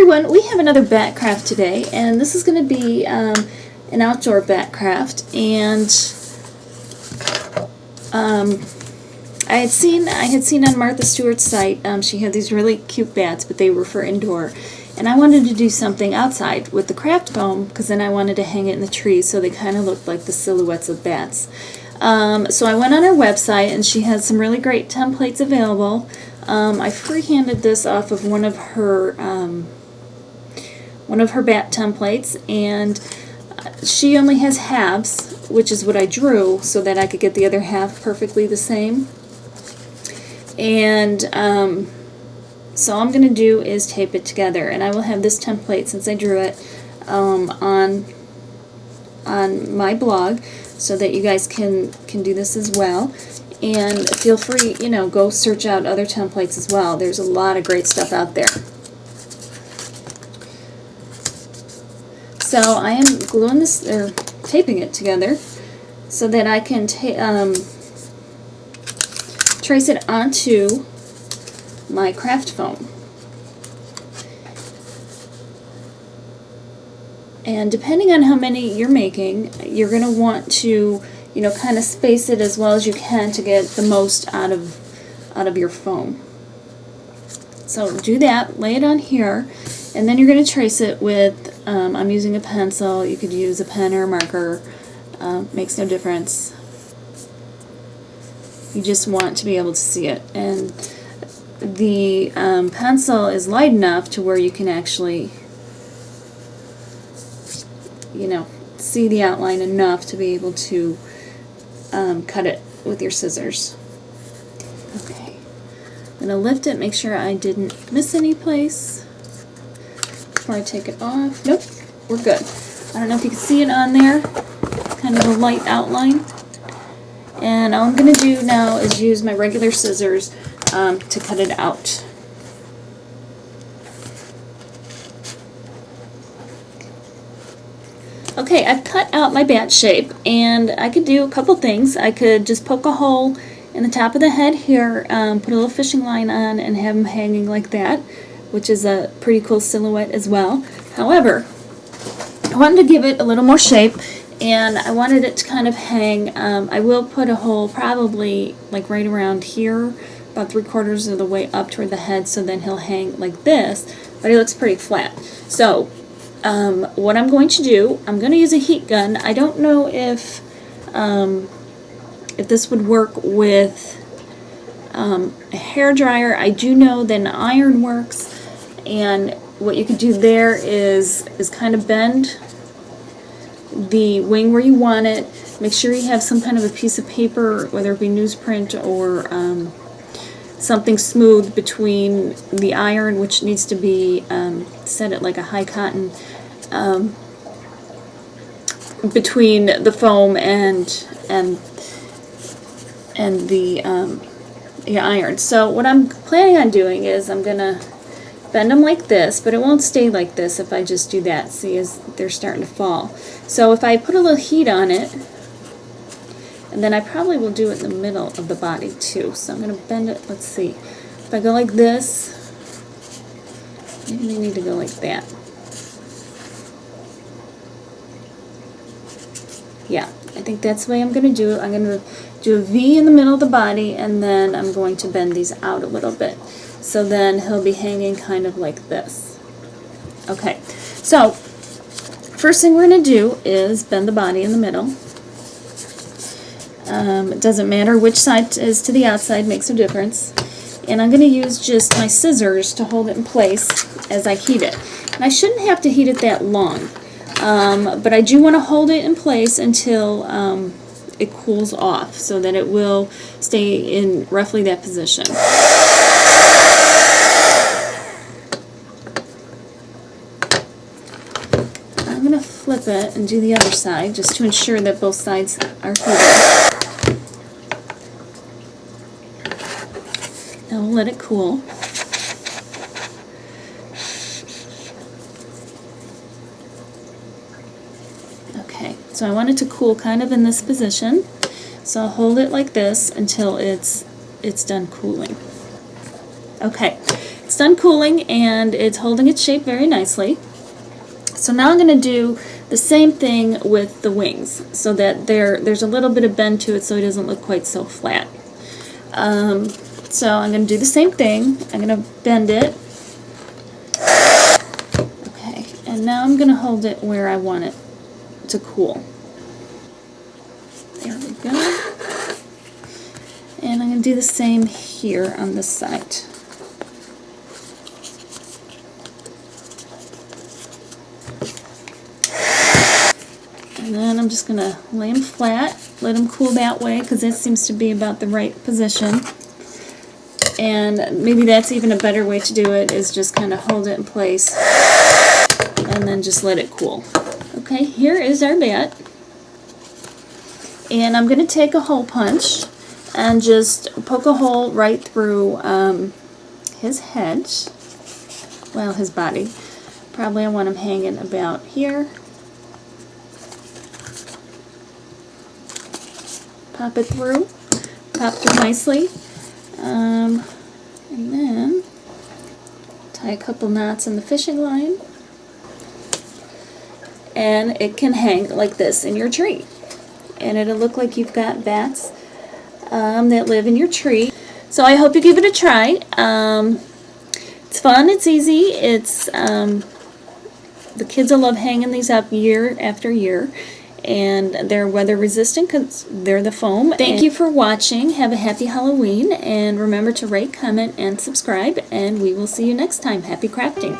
everyone, we have another bat craft today, and this is going to be an outdoor bat craft. And I had seen on Martha Stewart's site, she had these really cute bats, but they were for indoor. And I wanted to do something outside with the craft foam, because then I wanted to hang it in the trees so they kind of looked like the silhouettes of bats. So I went on her website, and she has some really great templates available. I freehanded this off of one of her bat templates, and she only has halves, which is what I drew, so that I could get the other half perfectly the same. And so all I'm going to do is tape it together, and I will have this template, since I drew it, on my blog, so that you guys can do this as well. And feel free, go search out other templates as well. There's a lot of great stuff out there. So I am gluing this, or taping it together, so that I can trace it onto my craft foam. And depending on how many you're making, you're going to want to kind of space it as well as you can to get the most out of your foam. So do that, lay it on here, and then you're going to trace it with, I'm using a pencil. You could use a pen or a marker, makes no difference. You just want to be able to see it. And the pencil is light enough to where you can actually, see the outline enough to be able to cut it with your scissors. Okay, I'm going to lift it, make sure I didn't miss any place before I take it off. Nope, we're good. I don't know if you can see it on there. It's kind of a light outline. And all I'm going to do now is use my regular scissors to cut it out. Okay, I've cut out my bat shape, and I could do a couple things. I could just poke a hole in the top of the head here, put a little fishing line on, and have them hanging like that, which is a pretty cool silhouette as well. However, I wanted to give it a little more shape, and I wanted it to kind of hang. I will put a hole probably like right around here, about 3/4 of the way up toward the head, so then he'll hang like this, but he looks pretty flat. So what I'm going to do, I'm going to use a heat gun. I don't know if this would work with a hair dryer. I do know that an iron works, and what you could do there is kind of bend the wing where you want it. Make sure you have some kind of a piece of paper, whether it be newsprint or something smooth between the iron, which needs to be set at like a high cotton, between the foam and the iron. So what I'm planning on doing is I'm gonna bend them like this, but it won't stay like this if I just do that. See, as they're starting to fall. So if I put a little heat on it, and then I probably will do it in the middle of the body too. So I'm going to bend it. Let's see. If I go like this, maybe I need to go like that. Yeah, I think that's the way I'm going to do it. I'm going to do a V in the middle of the body, and then I'm going to bend these out a little bit. So then he'll be hanging kind of like this. Okay, so first thing we're going to do is bend the body in the middle. It doesn't matter which side is to the outside, makes a difference. And I'm going to use just my scissors to hold it in place as I heat it. And I shouldn't have to heat it that long, but I do want to hold it in place until it cools off, so that it will stay in roughly that position. I'm going to flip it and do the other side, just to ensure that both sides are heated. Now we'll let it cool. Okay, so I want it to cool kind of in this position. So I'll hold it like this until it's done cooling. Okay, it's done cooling and it's holding its shape very nicely. So now I'm going to do the same thing with the wings so that there's a little bit of bend to it so it doesn't look quite so flat. So I'm going to do the same thing. I'm going to bend it. Okay, and now I'm going to hold it where I want it to cool. There we go. And I'm going to do the same here on this side. And then I'm just going to lay them flat, let them cool that way because that seems to be about the right position. And maybe that's even a better way to do it, is just kind of hold it in place and then just let it cool. Okay, here is our bat. And I'm going to take a hole punch and just poke a hole right through his head, well, his body. Probably I want him hanging about here. Pop it through, pop it nicely, and then tie a couple knots in the fishing line, and it can hang like this in your tree. And it'll look like you've got bats that live in your tree. So I hope you give it a try. It's fun, it's easy, it's the kids will love hanging these up year after year, and they're weather resistant because they're the foam. Thank you for watching. Have a happy Halloween, and remember to rate, comment, and subscribe, and we will see you next time. Happy crafting!